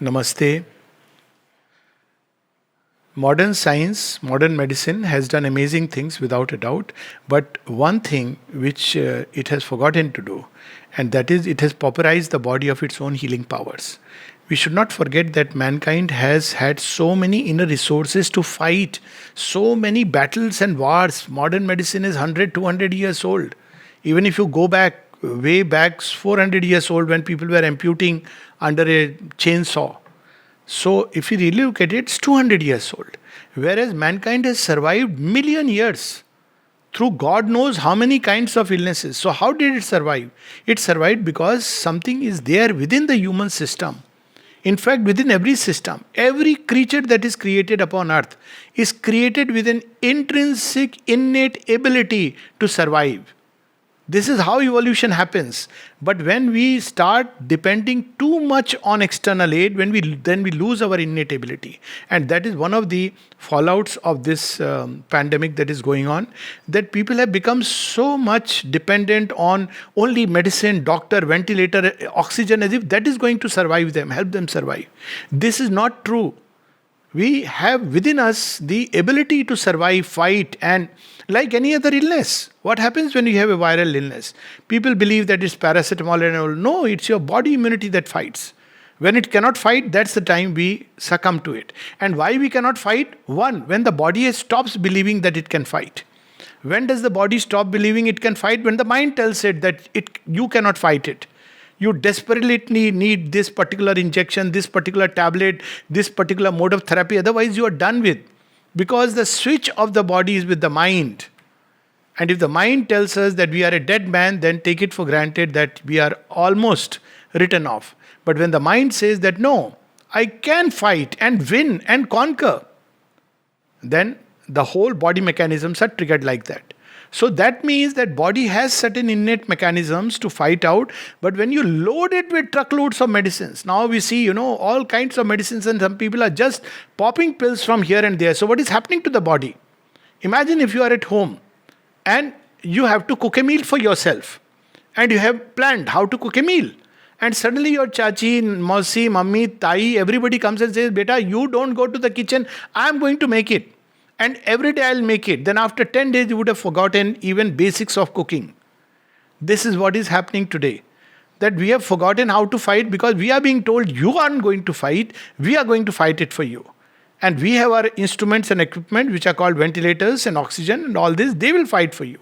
Namaste. Modern science, modern medicine has done amazing things without a doubt. But one thing which it has forgotten to do, and that is it has pauperized the body of its own healing powers. We should not forget that mankind has had so many inner resources to fight, so many battles and wars. Modern medicine is 100, 200 years old. Even if you go back, way back, 400 years old when people were amputing under a chainsaw. So, if you really look at it, it's 200 years old. Whereas mankind has survived million years through God knows how many kinds of illnesses. So, how did it survive? It survived because something is there within the human system. In fact, within every system, every creature that is created upon earth is created with an intrinsic, innate ability to survive. This is how evolution happens. But when we start depending too much on external aid, then we lose our innate ability. And that is one of the fallouts of this pandemic that is going on. That people have become so much dependent on only medicine, doctor, ventilator, oxygen, as if that is going to survive them, help them survive. This is not true. We have within us the ability to survive, fight, and like any other illness. What happens when you have a viral illness? People believe that it's paracetamol and all. No, it's your body immunity that fights. When it cannot fight, that's the time we succumb to it. And why we cannot fight? One, when the body stops believing that it can fight. When does the body stop believing it can fight? When the mind tells it that you cannot fight it. You desperately need this particular injection, this particular tablet, this particular mode of therapy. Otherwise, you are done with. Because the switch of the body is with the mind. And if the mind tells us that we are a dead man, then take it for granted that we are almost written off. But when the mind says that no, I can fight and win and conquer, then the whole body mechanisms are triggered like that. So that means that body has certain innate mechanisms to fight out, but when you load it with truckloads of medicines, now we see, all kinds of medicines, and some people are just popping pills from here and there. So what is happening to the body? Imagine if you are at home and you have to cook a meal for yourself and you have planned how to cook a meal. And suddenly your chachi, mausi, mummy, tai, everybody comes and says, beta, you don't go to the kitchen, I am going to make it. And every day I'll make it. Then after 10 days you would have forgotten even basics of cooking. This is what is happening today. That we have forgotten how to fight because we are being told you aren't going to fight. We are going to fight it for you. And we have our instruments and equipment which are called ventilators and oxygen and all this. They will fight for you.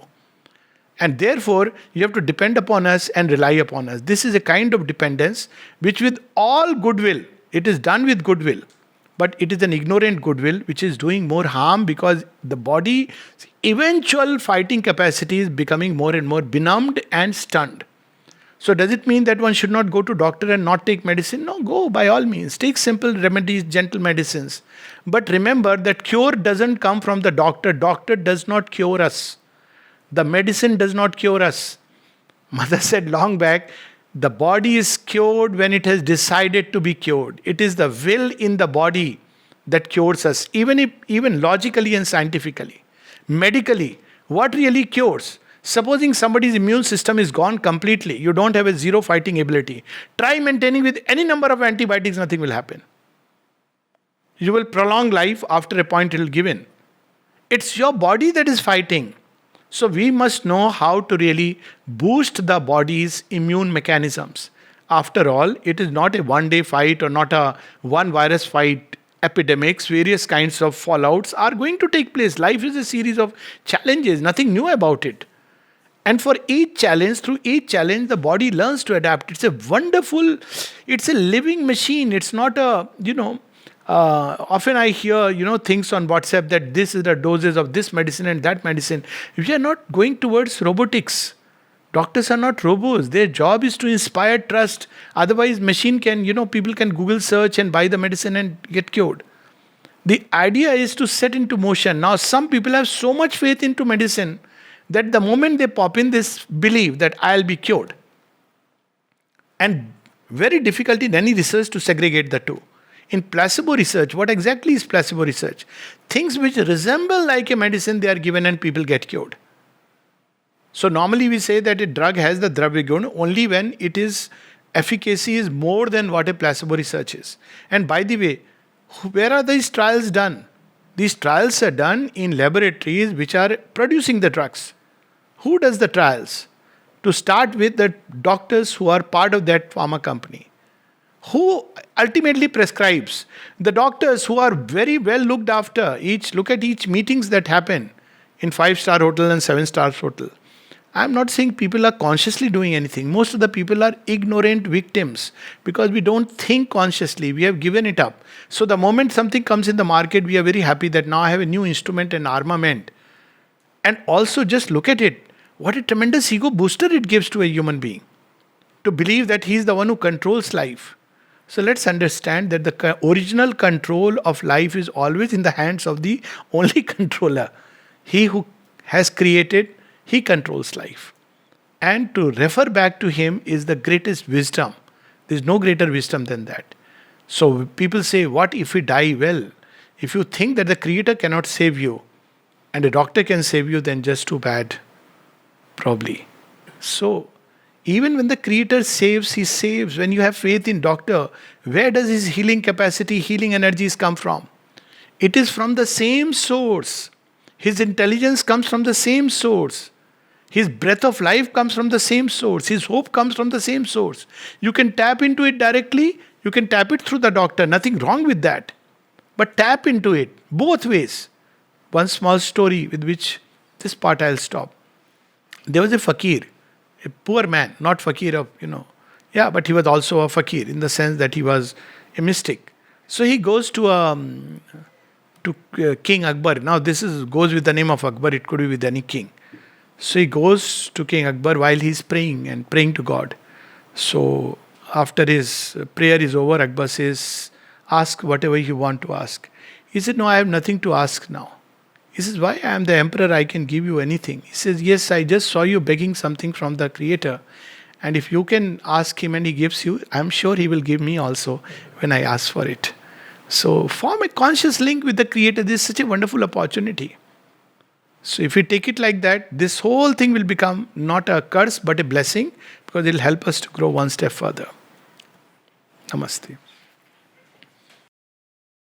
And therefore you have to depend upon us and rely upon us. This is a kind of dependence which with all goodwill, it is done with goodwill. But it is an ignorant goodwill which is doing more harm because the body's eventual fighting capacity is becoming more and more benumbed and stunned. So does it mean that one should not go to doctor and not take medicine? No, go by all means. Take simple remedies, gentle medicines. But remember that cure doesn't come from the doctor. Doctor does not cure us. The medicine does not cure us. Mother said long back, the body is cured when it has decided to be cured. It is the will in the body that cures us, even logically and scientifically. Medically, what really cures? Supposing somebody's immune system is gone completely, you don't have a zero fighting ability. Try maintaining with any number of antibiotics, nothing will happen. You will prolong life, after a point it will give in. It's your body that is fighting. So we must know how to really boost the body's immune mechanisms. After all, it is not a one-day fight or not a one virus fight. Epidemics, various kinds of fallouts are going to take place. Life is a series of challenges, nothing new about it. And for each challenge, through each challenge, the body learns to adapt. It's a living machine. It's not often I hear, things on WhatsApp that this is the doses of this medicine and that medicine. We are not going towards robotics. Doctors are not robots. Their job is to inspire trust. Otherwise, machine can, people can Google search and buy the medicine and get cured. The idea is to set into motion. Now, some people have so much faith into medicine that the moment they pop in this belief that I'll be cured. And very difficult in any research to segregate the two. In placebo research, what exactly is placebo research? Things which resemble like a medicine, they are given and people get cured. So normally we say that a drug has the dravya gun only when it is efficacy is more than what a placebo research is. And by the way, where are these trials done? These trials are done in laboratories which are producing the drugs. Who does the trials? To start with, the doctors who are part of that pharma company. Who ultimately prescribes? The doctors who are very well looked after. Look at each meetings that happen in 5-star hotel and 7-star hotel. I'm not saying people are consciously doing anything. Most of the people are ignorant victims because we don't think consciously. We have given it up. So the moment something comes in the market, we are very happy that now I have a new instrument and armament. And also just look at it. What a tremendous ego booster it gives to a human being. To believe that he is the one who controls life. So let's understand that the original control of life is always in the hands of the only controller. He who has created, he controls life. And to refer back to him is the greatest wisdom. There is no greater wisdom than that. So people say, what if we die? Well, if you think that the creator cannot save you and a doctor can save you, then just too bad. Probably. So even when the creator saves, he saves. When you have faith in doctor, where does his healing capacity, healing energies come from? It is from the same source. His intelligence comes from the same source. His breath of life comes from the same source. His hope comes from the same source. You can tap into it directly. You can tap it through the doctor. Nothing wrong with that. But tap into it both ways. One small story with which this part I'll stop. There was a fakir, a poor man, not fakir of, but he was also a fakir in the sense that he was a mystic. So he goes to King Akbar. Now this goes with the name of Akbar. It could be with any king. So he goes to King Akbar while he's praying to God. So after his prayer is over, Akbar says, ask whatever you want to ask. He said, no, I have nothing to ask now. He says, why? I am the emperor, I can give you anything. He says, yes, I just saw you begging something from the creator. And if you can ask him and he gives you, I'm sure he will give me also when I ask for it. So form a conscious link with the creator. This is such a wonderful opportunity. So if we take it like that, this whole thing will become not a curse but a blessing because it will help us to grow one step further. Namaste.